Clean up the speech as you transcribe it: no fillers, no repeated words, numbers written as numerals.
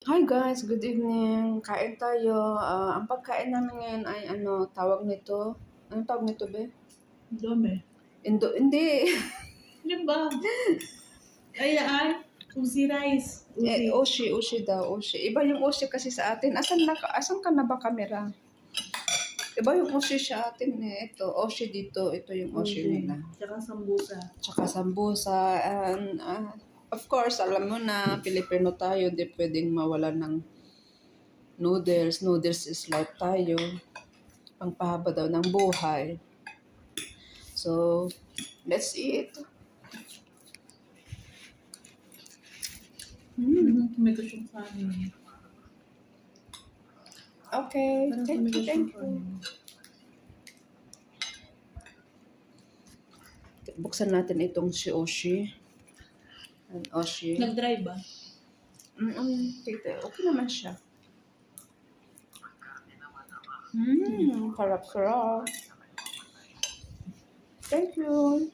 Hi guys, good evening. Kain tayo. Ang pagkain namin ngayon ay tawag nito? Anong tawag nito, be? Dami. Hindi. Ano ba? Ayaan. Uzi rice. Uzi. Oshi daw, oshi. Iba yung oshi kasi sa atin. Asan ka na ba kamera? Iba yung oshi sa atin eh. Ito, oshi dito. Ito yung oshi nila. Tsaka sambusa. Tsaka sambusa. And, of course, alam mo na, Pilipino tayo. Di pwedeng mawala ng noodles. Noodles is life tayo. Pangpahaba daw ng buhay. So, let's eat. Tumigas yung kanin. Okay, Parang thank tumigas you. yung kanin. Buksan natin itong si Oshi. And Oshi. Nag-dry ba? Okay naman siya. Harap-harap. Thank you.